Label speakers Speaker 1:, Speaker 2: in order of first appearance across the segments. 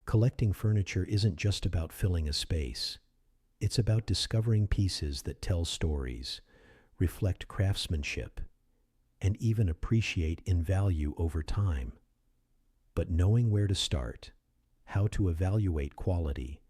Speaker 1: Collecting furniture isn't just about filling a space. It's about discovering pieces that tell stories, reflect craftsmanship, and even appreciate in value over time. But knowing where to start, how to evaluate quality,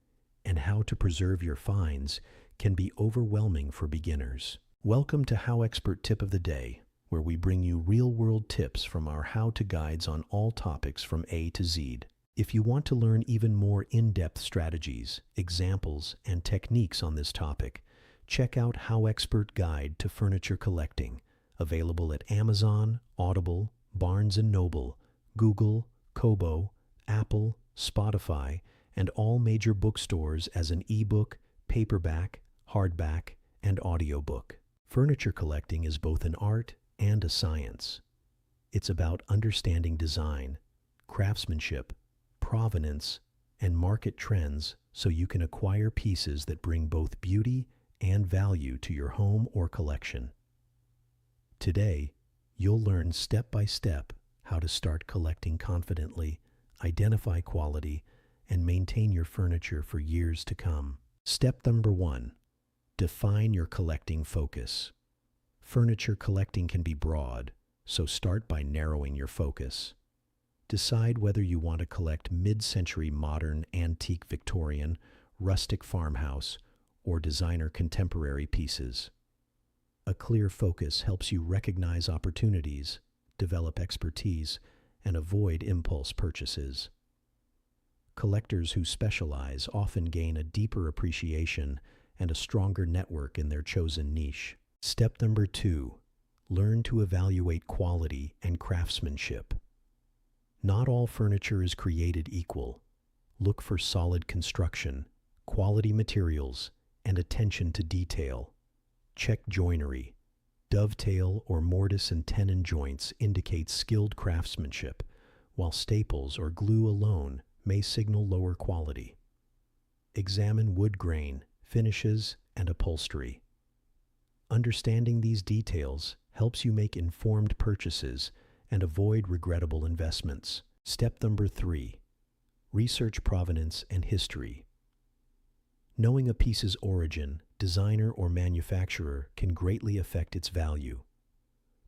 Speaker 1: and how to preserve your finds can be overwhelming for beginners. Welcome to HowExpert Tip of the Day, where we bring you real-world tips from our how-to guides on all topics from A to Z. If you want to learn even more in-depth strategies, examples, and techniques on this topic, check out HowExpert Guide to Furniture Collecting, available at Amazon, Audible, Barnes & Noble, Google, Kobo, Apple, Spotify, and all major bookstores as an ebook, paperback, hardback, and audiobook. Furniture collecting is both an art and a science. It's about understanding design, craftsmanship, provenance, and market trends so you can acquire pieces that bring both beauty and value to your home or collection. Today, you'll learn step by step how to start collecting confidently, identify quality, and maintain your furniture for years to come. Step number 1. Define your collecting focus. Furniture collecting can be broad, so start by narrowing your focus. Decide whether you want to collect mid-century modern, antique Victorian, rustic farmhouse, or designer contemporary pieces. A clear focus helps you recognize opportunities, develop expertise, and avoid impulse purchases. Collectors who specialize often gain a deeper appreciation and a stronger network in their chosen niche. Step number 2. Learn to evaluate quality and craftsmanship. Not all furniture is created equal. Look for solid construction, quality materials, and attention to detail. Check joinery. Dovetail or mortise and tenon joints indicate skilled craftsmanship, while staples or glue alone may signal lower quality. Examine wood grain, finishes, and upholstery. Understanding these details helps you make informed purchases and avoid regrettable investments. Step number 3. Research provenance and history. Knowing a piece's origin, designer, or manufacturer can greatly affect its value.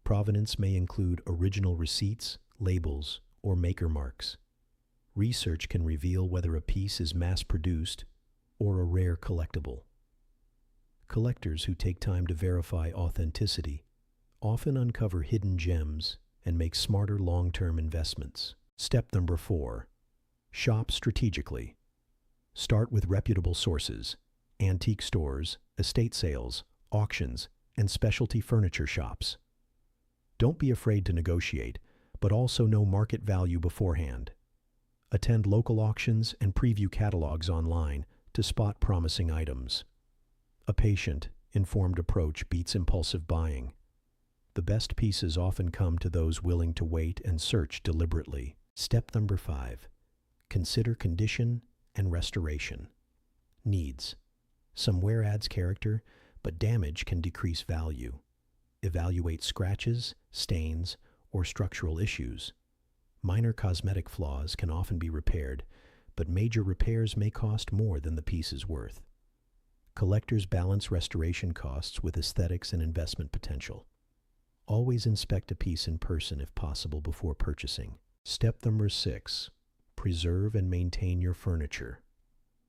Speaker 1: Provenance may include original receipts, labels, or maker marks. Research can reveal whether a piece is mass-produced or a rare collectible. Collectors who take time to verify authenticity often uncover hidden gems and make smarter long-term investments. Step number 4. Shop strategically. Start with reputable sources, antique stores, estate sales, auctions, and specialty furniture shops. Don't be afraid to negotiate, but also know market value beforehand. Attend local auctions and preview catalogs online to spot promising items. A patient, informed approach beats impulsive buying. The best pieces often come to those willing to wait and search deliberately. Step number 5. Consider condition and restoration. Needs. Some wear adds character, but damage can decrease value. Evaluate scratches, stains, or structural issues. Minor cosmetic flaws can often be repaired, but major repairs may cost more than the piece is worth. Collectors balance restoration costs with aesthetics and investment potential. Always inspect a piece in person if possible before purchasing. Step number 6. Preserve and maintain your furniture.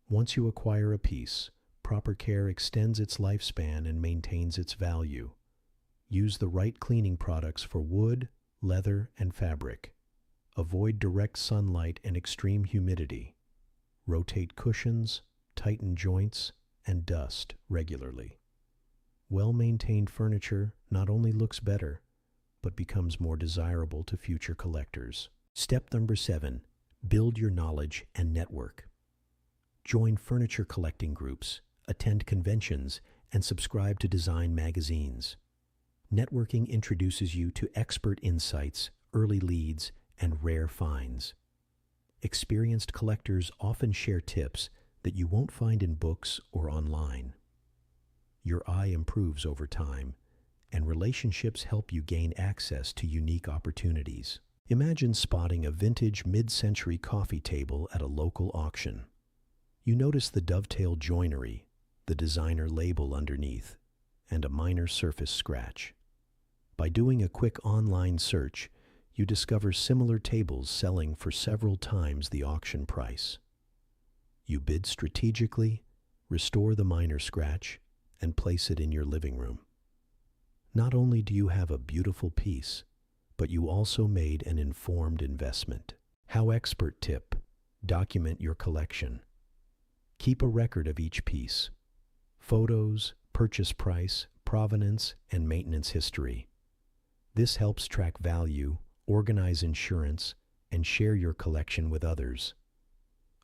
Speaker 1: Once you acquire a piece, proper care extends its lifespan and maintains its value. Use the right cleaning products for wood, leather, and fabric. Avoid direct sunlight and extreme humidity. Rotate cushions, tighten joints, and dust regularly. Well-maintained furniture not only looks better, but becomes more desirable to future collectors. Step number 7. Build your knowledge and network. Join furniture collecting groups, attend conventions, and subscribe to design magazines. Networking introduces you to expert insights, early leads, and rare finds. Experienced collectors often share tips that you won't find in books or online. Your eye improves over time, and relationships help you gain access to unique opportunities. Imagine spotting a vintage mid-century coffee table at a local auction. You notice the dovetail joinery, the designer label underneath, and a minor surface scratch. By doing a quick online search, you discover similar tables selling for several times the auction price. You bid strategically, restore the minor scratch, and place it in your living room. Not only do you have a beautiful piece, but you also made an informed investment. HowExpert tip: document your collection. Keep a record of each piece: photos, purchase price, provenance, and maintenance history. This helps track value, organize insurance, and share your collection with others.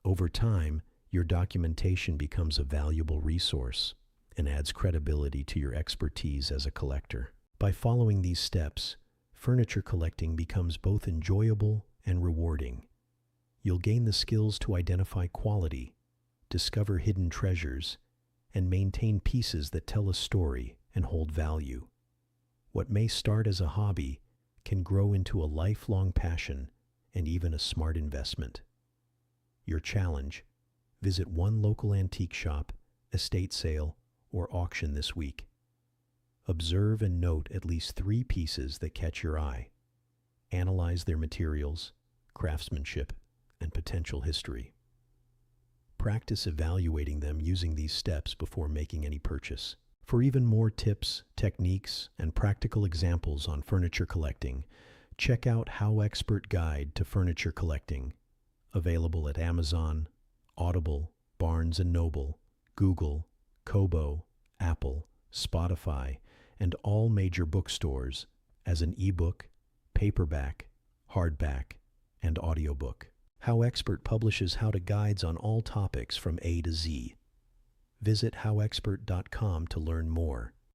Speaker 1: Over time, your documentation becomes a valuable resource and adds credibility to your expertise as a collector. By following these steps, furniture collecting becomes both enjoyable and rewarding. You'll gain the skills to identify quality, discover hidden treasures, and maintain pieces that tell a story and hold value. What may start as a hobby can grow into a lifelong passion and even a smart investment. Your challenge: visit one local antique shop, estate sale, or auction this week. Observe and note at least 3 pieces that catch your eye. Analyze their materials, craftsmanship, and potential history. Practice evaluating them using these steps before making any purchase. For even more tips, techniques, and practical examples on furniture collecting, check out HowExpert Guide to Furniture Collecting, available at Amazon, Audible, Barnes & Noble, Google, Kobo, Apple, Spotify, and all major bookstores as an ebook, paperback, hardback, and audiobook. HowExpert publishes how-to guides on all topics from A to Z. Visit howexpert.com to learn more